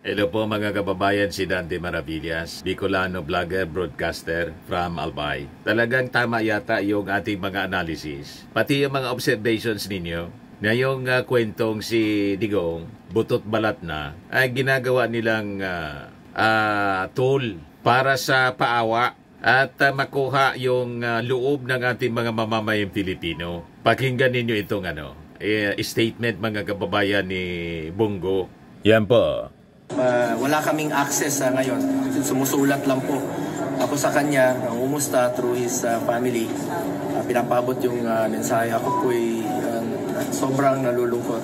Hello po mga kababayan, si Dante Maravillas, Bicolano vlogger, broadcaster from Albay. Talagang tama yata yung ating mga analysis, pati yung mga observations ninyo na yung kwentong si Digong, butot balat na, ay ginagawa nilang tool para sa paawa at makuha yung loob ng ating mga mamamayang Pilipino. Pakinggan ninyo itong statement mga kababayan ni Bongo. Yan po. Wala kaming access ngayon. Sumusulat lang po ako sa kanya, umusta through his family. Pinapabot yung mensahe. Ako po'y sobrang nalulungkot.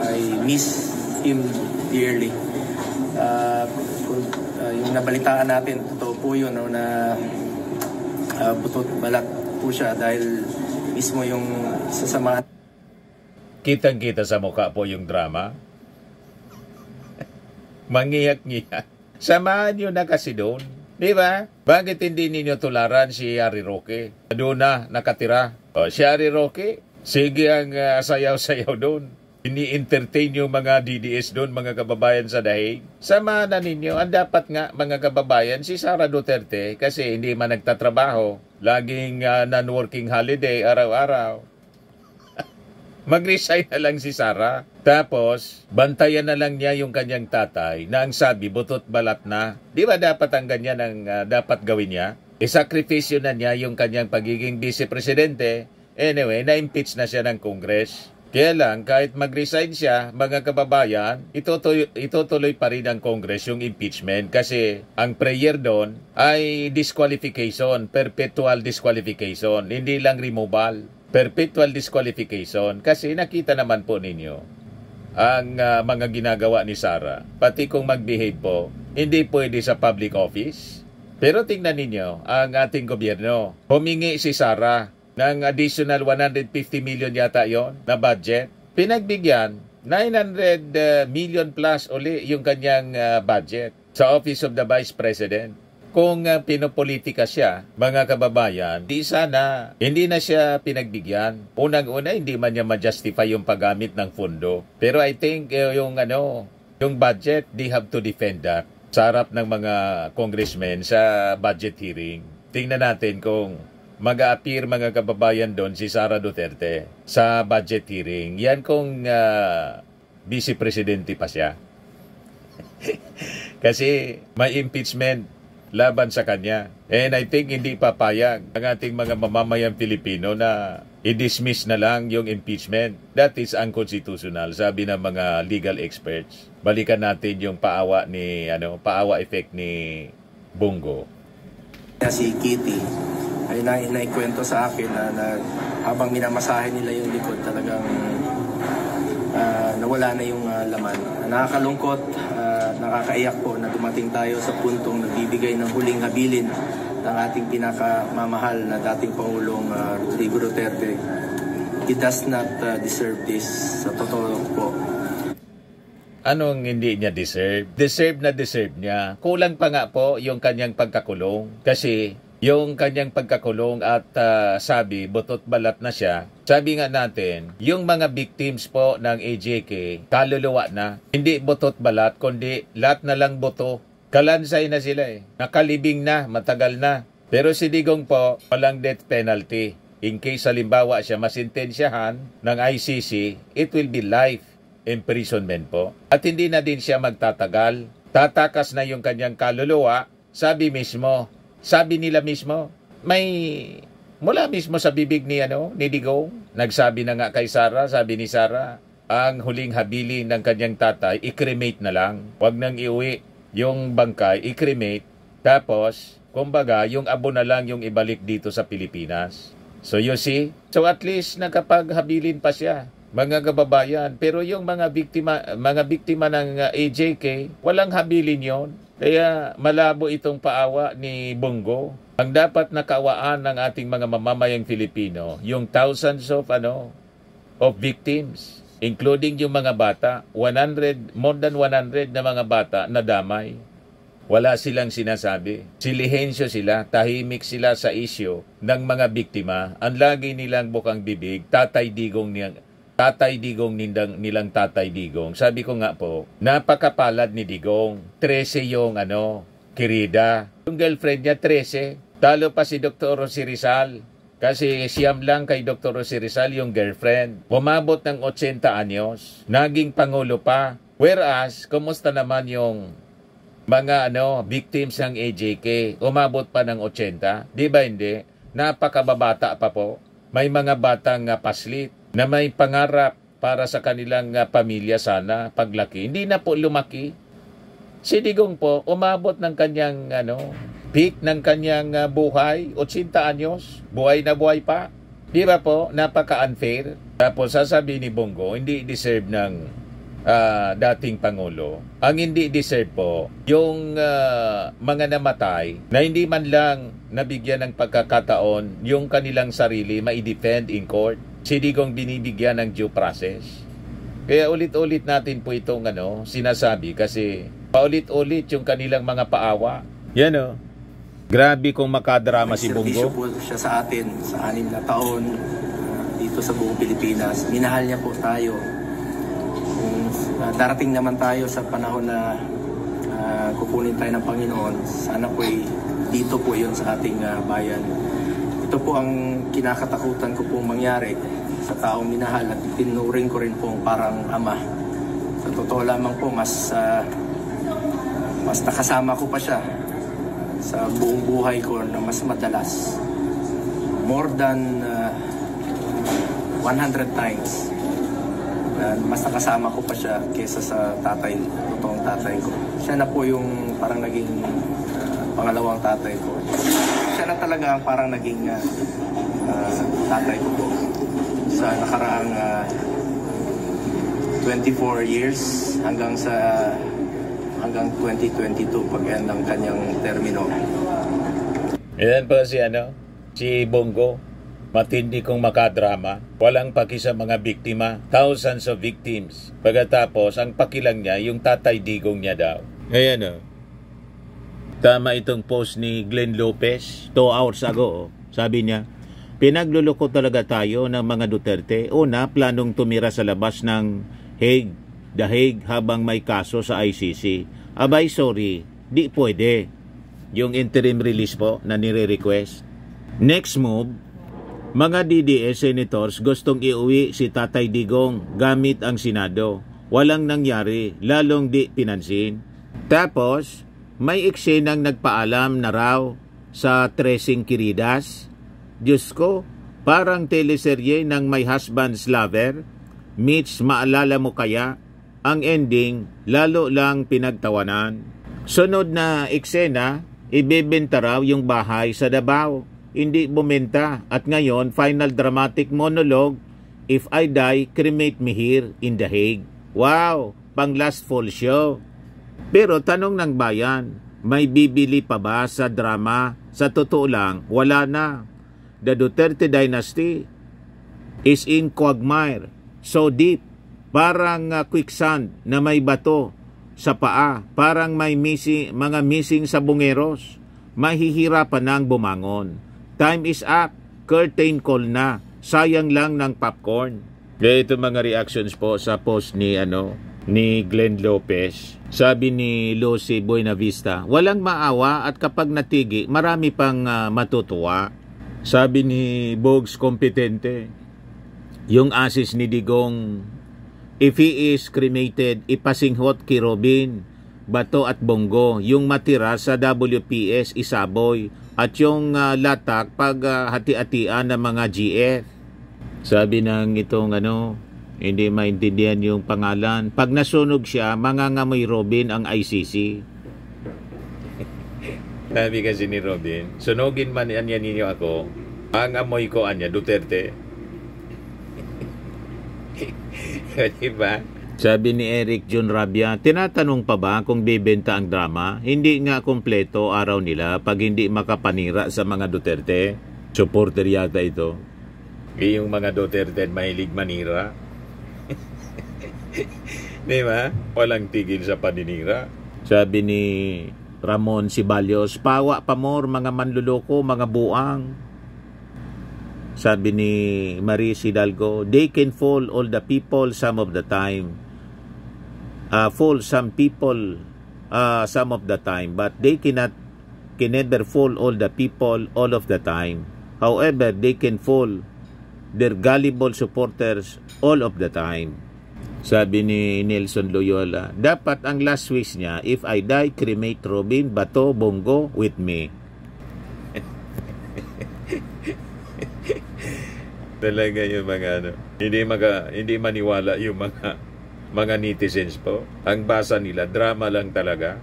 I miss him dearly. Yung nabalitaan natin, totoo po yun, na butot balat po siya dahil mismo yung sasamahan. Kitang-kita sa mukha po yung drama. Mangiyak-ngiyak. Samahan nyo na kasi doon. Di ba? Bakit hindi ninyo tularan si Harry Roque? Doon na nakatira. O, si Harry Roque, sige ang sayaw-sayaw doon. Ini-entertain yung mga DDS doon, mga kababayan sa dahig. Samahan na ninyo. Ang dapat nga, mga kababayan, si Sara Duterte, kasi hindi man nagtatrabaho. Laging non-working holiday, araw-araw. Mag-resign na lang si Sara. Tapos, bantayan na lang niya yung kanyang tatay na ang sabi, butot balat na. Di ba dapat ang ganyan ang dapat gawin niya? Isakripisyo na niya yung kanyang pagiging vice-presidente. Anyway, na-impeach na siya ng Congress. Kaya lang, kahit mag-resign siya, mga kababayan, itutuloy pa rin ng Congress yung impeachment kasi ang prayer doon ay disqualification, perpetual disqualification, hindi lang removal. Perpetual disqualification kasi nakita naman po ninyo ang mga ginagawa ni Sara. Pati kung mag-behave po, hindi pwede sa public office. Pero tingnan ninyo, ang ating gobyerno, humingi si Sara ng additional 150 million yata yon na budget. Pinagbigyan, 900 million plus uli yung kanyang budget sa Office of the Vice President. Kung pinopolitika siya, mga kababayan, hindi na siya pinagbigyan. Unang-una, hindi man niya ma-justify yung paggamit ng fundo. Pero I think yung budget, they have to defend that sa harap ng mga congressmen sa budget hearing. Tingnan natin kung mag-a-appear mga kababayan doon si Sara Duterte sa budget hearing. Yan kung vice-presidente pa siya. Kasi may impeachment laban sa kanya. And I think hindi papayag ang ating mga mamamayang Pilipino na i-dismiss na lang yung impeachment. That is unconstitutional, sabi ng mga legal experts. Balikan natin yung paawa effect ni Bongo. Si Kitty ay naikwento sa akin na habang minamasahe nila yung likod, talagang nawala na yung laman. Nakakalungkot, nakakaiyak po na dumating tayo sa puntong nagbibigay ng huling habilin ng ating pinakamamahal na dating Pangulong Rodrigo Duterte. He does not deserve this, sa totoo po. Anong hindi niya deserve? Deserve niya. Kulang pa nga po yung kanyang pagkakulong. Kasi yung kanyang pagkakulong at sabi, butot balat na siya. Sabi nga natin, yung mga victims po ng AJK, kaluluwa na. Hindi butot balat, kundi lahat na lang buto. Kalansay na sila Nakalibing na, matagal na. Pero si Digong po, walang death penalty. In case halimbawa siya masintensyahan ng ICC, it will be life imprisonment po. At hindi na din siya magtatagal. Tatakas na yung kanyang kaluluwa. Sabi nila mismo, may mula mismo sa bibig ni Digong, nagsabi na nga kay Sara, sabi ni Sara, ang huling habilin ng kanyang tatay, i-cremate na lang. Huwag nang iuwi yung bangkay, i-cremate. Tapos, kumbaga, yung abo na lang yung ibalik dito sa Pilipinas. So you see, so at least nakapaghabilin pa siya, mga kababayan. Pero yung mga biktima ng AJK, walang habilin yon. Kaya malabo itong paawa ni Bongo. Ang dapat nakawaan ng ating mga mamamayang Filipino, yung thousands of victims, including yung mga bata, more than 100 na mga bata na damay. Wala silang sinasabi. Silihensyo sila, tahimik sila sa isyo ng mga biktima. Ang lagi nilang bukang bibig, Tatay Digong Tatay Digong nilang Tatay Digong. Sabi ko nga po, napakapalad ni Digong. 13 yung kirida. Yung girlfriend niya 13. Talo pa si Dr. Rosie Rizal. Kasi siyam lang kay Dr. Rosie Rizal yung girlfriend. Umabot ng 80 anyos. Naging pangulo pa. Whereas, kumusta naman yung mga victims ng AJK? Umabot pa ng 80. Di ba hindi? Napakababata pa po. May mga batang paslit na may pangarap para sa kanilang pamilya sana paglaki. Hindi na po lumaki. Si Digong po, umabot ng kanyang peak ng kanyang buhay, 80 anyos, buhay na buhay pa. Di ba po? Napaka-unfair. Tapos sasabihin ni Bongo, hindi deserve ng dating Pangulo. Ang hindi deserve po, yung mga namatay na hindi man lang nabigyan ng pagkakataon yung kanilang sarili ma-defend in court. Si Digong binibigyan ng due process. Kaya ulit-ulit natin po itong sinasabi kasi paulit-ulit yung kanilang mga paawa. Yan Grabe kung makadrama si Bongo. Servisyo po siya sa atin sa 6 na taon dito sa buong Pilipinas. Minahal niya po tayo. Darating naman tayo sa panahon na kukunin tayo ng Panginoon. Sana po dito po yun sa ating bayan. Ito po ang kinakatakutan ko pong mangyari sa taong minahal at tinuring ko rin pong parang ama. Sa totoo lamang po, mas nakasama ko pa siya sa buong buhay ko na mas madalas. More than 100 times. Mas nakasama ko pa siya kesa sa totoong tatay ko. Siya na po yung parang naging pangalawang tatay ko. Siya na talaga ang parang naging tatay ko po. Sa nakaraang 24 years hanggang 2022 pag-end ng kanyang termino. Ayan po si Bongo. Matindi kong makadrama. Walang paki sa mga biktima. Thousands of victims. Pagkatapos, ang pakilang niya, yung Tatay Digong niya daw. Ayan Tama itong post ni Glenn Lopez 2 hours ago. Sabi niya, pinagluloko talaga tayo ng mga Duterte. Una, planong tumira sa labas ng The Hague habang may kaso sa ICC. Abay, sorry. Di pwede. Yung interim release po na nire-request. Next move, mga DDS senators gustong iuwi si Tatay Digong gamit ang Senado. Walang nangyari, lalong di pinansin. Tapos, may eksenang nagpaalam na raw sa tracing kiridas. Diyos ko, parang teleserye ng My Husband's Lover. Mitch, maalala mo kaya? Ang ending, lalo lang pinagtawanan. Sunod na eksena, ibebenta raw yung bahay sa Davao. Hindi bumenta at ngayon final dramatic monologue, if I die, cremate me here in The Hague. Wow, pang last fall show. Pero tanong ng bayan, may bibili pa ba sa drama? Sa totoo lang, wala na. The Duterte dynasty is in quagmire, so deep, parang quicksand na may bato sa paa, parang may mga missing sa bungeros. Mahihirapan nang bumangon. Time is up. Curtain call na. Sayang lang ng popcorn. Kaya ito mga reactions po sa post ni Glenn Lopez. Sabi ni Lucy Buenavista, walang maawa at kapag natigi, marami pang matutuwa. Sabi ni Bogs Kompetente, yung asis ni Digong, if he is cremated, ipasinghot kay Robin, Bato at Bongo, yung matira sa WPS Isaboy, at yung latak pag hati-hatian ng mga GF. Sabi ng itong hindi maintindihan yung pangalan. Pag nasunog siya, mangangamoy Robin ang ICC. Sabi kasi ni Robin, sunugin man yan ninyo ako, ang amoy ko anya Duterte. Diba? Sabi ni Eric John Rabia, tinatanong pa ba kung bibenta ang drama? Hindi nga kompleto araw nila pag hindi makapanira sa mga Duterte. Supporter yata ito. Yung mga Duterte mahilig manira. Diba? Walang tigil sa paninira. Sabi ni Ramon Sibalyos, pawa pa more mga manluloko, mga buang. Sabi ni Marie Hidalgo, they can fool all the people some of the time. Fool some people some of the time, but they can never fool all the people all of the time. However, they can fool their gullible supporters all of the time. Sabi ni Nelson Loyola, dapat ang last wish niya, if I die, cremate Robin, Bato, Bongo with me. Talaga yung mga hindi maniwala yung mga netizens po. Ang basa nila, drama lang talaga.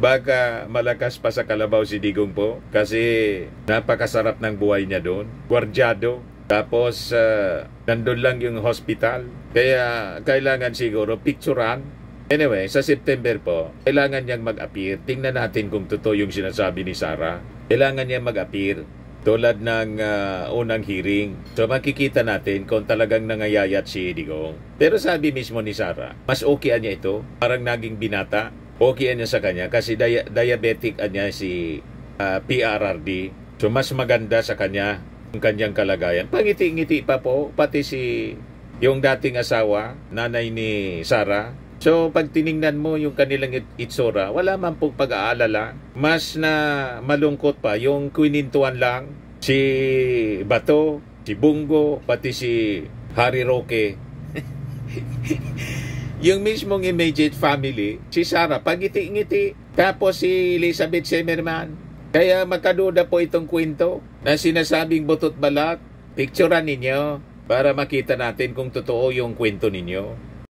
Baka malakas pa sa kalabaw si Digong po kasi napakasarap ng buhay niya doon. Gwardyado. Tapos nandun lang yung hospital. Kaya kailangan siguro picturean. Anyway, sa September po, kailangan niyang mag-appear. Tingnan natin kung totoo yung sinasabi ni Sara. Kailangan niyang mag-appear. Tulad ng unang hearing. So makikita natin kung talagang nangayayat si Digong. Pero sabi mismo ni Sara, mas okay niya ito. Parang naging binata. Okay niya sa kanya kasi diabetic niya si PRRD. So mas maganda sa kanya ang kanyang kalagayan. Pangiti-ngiti pa po, pati si yung dating asawa, nanay ni Sara. So pag tiningnan mo yung kanilang itsura, wala man pong pag-aalala. Mas na malungkot pa yung kwinintuan lang si Bato, si Bongo, pati si Harry Roque. Yung mismong immediate family, si Sara, pagiti-ngiti. Tapos si Elizabeth Zimmerman. Kaya makaduda po itong kwento na sinasabing butot balat. Picturean ninyo para makita natin kung totoo yung kwento ninyo.